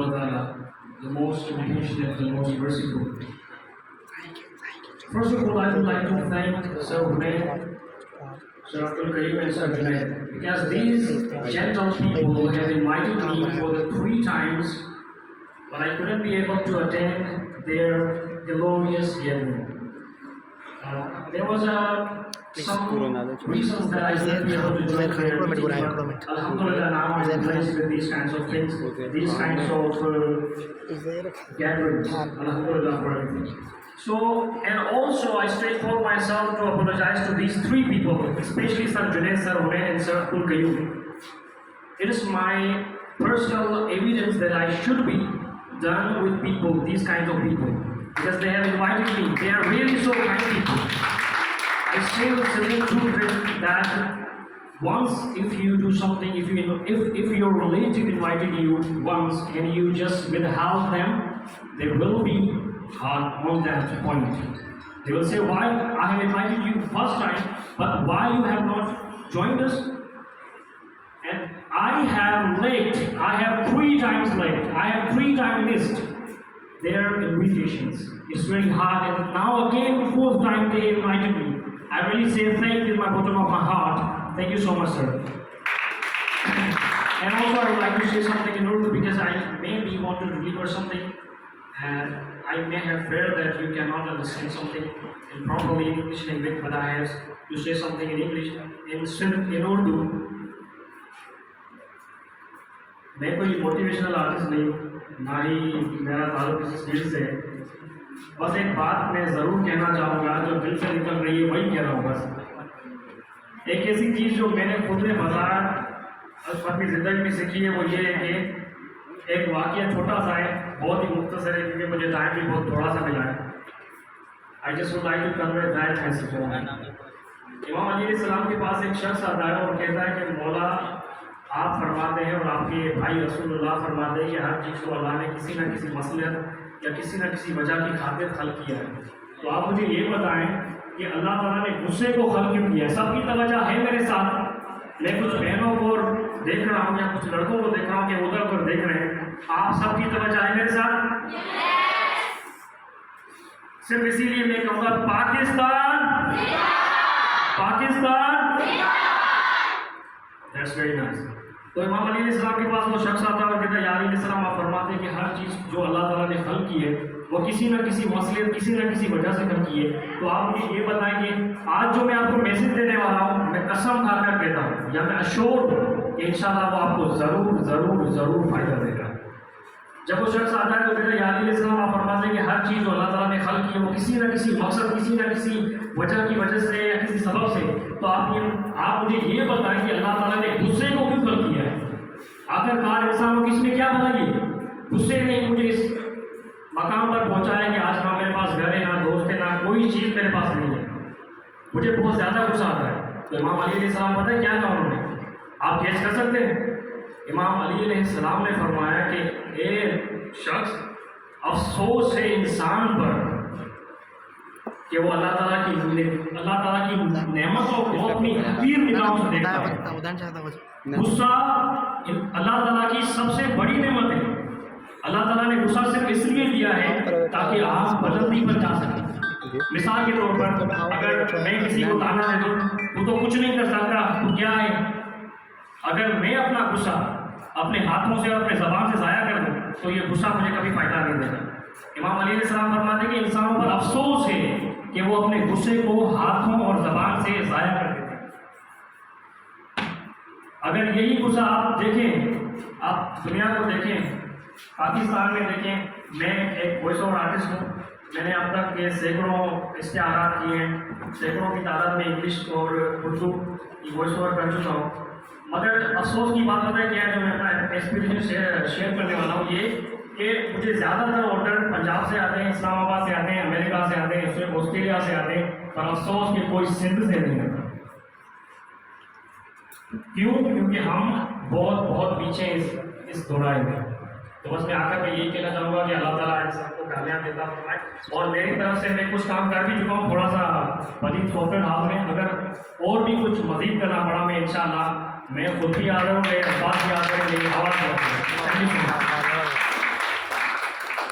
wa ta'ala, the most compassionate, the most merciful. First of all, I would like to thank Sir Hunayn, Sir Abdul Karim and Sir Junaid, because these gentle people have invited me for the 3 times, but I couldn't be able to attend their glorious gathering. There was some reasons that I couldn't be able to join their meeting, but Alhamdulillah, now I'm blessed with these kinds of things, these kinds of gatherings. Alhamdulillah for everything. So, and also I stayed for myself to apologize to these 3 people, especially Sir Junaid, Sir Hunayn and Sir Abdul Qayyum. It is my personal evidence that I should be done with people, these kinds of people, because they have invited me. They are really so kind people. I still salute to them that once if you do something, if your relative invited you once and you just withhold them, they will be hard on that point. They will say, why I have invited you first time, but why you have not joined us? And I have 3 times late. I have 3 times missed their invitations. It's very hard, and now again the 4th time they invited me. I really say thank you with my bottom of my heart. Thank you so much, sir. And also I would like to say something in Urdu, because I maybe want to deliver something, and I may have fear that you cannot understand something in properly in English language, but I have to say something in English, in Urdu. میں کوئی motivational artist نہیں ہوں، نہ ہی میرا تعلق کسی field سے ہے. بس ایک بات میں ضرور کہنا چاہوں گا جو دل سے نکل رہی ہے وہی کہہ رہا ہوں. بس ایک ایسی چیز جو میں نے خود نے بازار اپنی زندگی میں سیکھی ہے وہ یہ ہے کہ ایک واقعہ چھوٹا سا ہے، بہت ہی مختصر ہے کیونکہ مجھے ٹائم بھی بہت تھوڑا سا ملا ہے. I just would like to convey that message. امام علی علیہ السلام کے پاس ایک شخص آتا ہے اور کہتا ہے کہ مولا آپ فرماتے ہیں اور آپ کے بھائی رسول اللہ فرماتے ہیں کہ ہر چیز کو اللہ نے کسی نہ کسی مصلحت یا کسی نہ کسی وجہ کی خاطر خلق کیا ہے. تو آپ مجھے یہ بتائیں کہ اللہ تعالیٰ نے غصے کو خلق کیوں کیا ہے؟ سب کی توجہ ہے میرے ساتھ. میں کچھ بہنوں کو دیکھ رہا ہوں یا کچھ لڑکوں کو دیکھ رہا ہوں کہ ادھر ادھر دیکھ رہے ہیں. آپ سب کی توجہ ہے میرے ساتھ؟ صرف اسی لیے میں کہوں گا پاکستان That's very nice. تو امام علی علیہ السلام کے پاس وہ شخص آتا ہے اور کہتا ہے یا علی علیہ السلام آپ فرماتے ہیں کہ ہر چیز جو اللہ تعالیٰ نے خلق کی ہے وہ کسی نہ کسی مصلحت کسی نہ کسی وجہ سے خلق کی ہے. تو آپ مجھے یہ بتائیں کہ آج جو میں آپ کو میسج دینے والا ہوں میں قسم کھا کر کہتا ہوں یا میں اشور ہوں کہ انشاءاللہ وہ آپ کو ضرور ضرور ضرور فائدہ دے گا. جب وہ شخص آتا ہے تو کہتا ہے یا علی علیہ السلام آپ فرماتے ہیں کہ ہر چیز جو اللہ تعالیٰ نے خلق کی ہے وہ کسی نہ کسی مقصد کسی نہ کسی وجہ کی وجہ سے یا کسی سبب سے. تو آپ مجھے یہ بتائیں کہ اللہ تعالیٰ نے غصے کو کیوں خلق کیا ہے؟ آخر کار انسان کو کسی نے کیا بتائیے؟ غصے نے مجھے اس مقام پر پہنچایا کہ آج نہ میرے پاس گھر ہے نہ دوست ہے نہ کوئی چیز میرے پاس نہیں ہے. مجھے بہت زیادہ غصہ آتا ہے. تو امام علی علیہ السلام پتہ ہے کیا کہا انہوں نے؟ آپ گیس کر سکتے ہیں؟ امام علی علیہ السلام نے فرمایا کہ اے شخص افسوس ہے انسان پر کہ وہ اللہ تعالیٰ کی نعمتوں کو اپنی حقیر نگاہوں سے دیکھتا ہے. غصہ اللہ تعالیٰ کی سب سے بڑی نعمت ہے. اللہ تعالیٰ نے غصہ صرف اس لیے دیا ہے تاکہ آپ بلندی پر جا سکیں. مثال کے طور پر اگر میں کسی کو تانا دے دوں وہ تو کچھ نہیں کر سکتا، تو کیا ہے اگر میں اپنا غصہ اپنے ہاتھوں سے اور اپنے زبان سے ضائع کر دوں تو یہ غصہ مجھے کبھی فائدہ نہیں دے گا. امام علی علیہ السلام فرماتے ہیں کہ انسانوں پر افسوس ہے کہ وہ اپنے غصے کو ہاتھوں اور زبان سے ضائع کر دیتے ہیں. اگر یہی غصہ آپ دیکھیں، آپ دنیا کو دیکھیں، پاکستان میں دیکھیں. میں ایک وائس اوور آرٹسٹ ہوں. میں نے اب تک کے سینکڑوں اشتہارات کیے ہیں، سینکڑوں کی تعداد میں انگلش اور اردو کی وائس اوور کر چکا ہوں. مگر افسوس کی بات ہوتا ہے کیا ہے جو میں اپنا ایکسپیرینس شیئر کرنے والا ہوں یہ کہ مجھے زیادہ تر آرڈر پنجاب سے آتے ہیں، اسلام آباد سے آتے ہیں، امریکہ سے آتے ہیں، آسٹریلیا سے آتے ہیں، پر افسوس کہ کوئی سندھ سے نہیں آتا. کیوں؟ کیونکہ ہم بہت پیچھے اس دوڑائی میں. تو بس میں آ کر میں یہی کہنا چاہوں گا کہ اللہ تعالیٰ انسان کو کامیاب دیتا فرمائے. اور میری طرف سے میں کچھ کام کر بھی چکا ہوں تھوڑا سا مزید سافٹ ہاؤس میں. اگر اور بھی کچھ مزید کرنا پڑا میں انشاءاللہ میں خود بھی آ رہا ہوں، میرے بات بھی آ رہے ہیں، میری آواز بھی آ رہی ہے.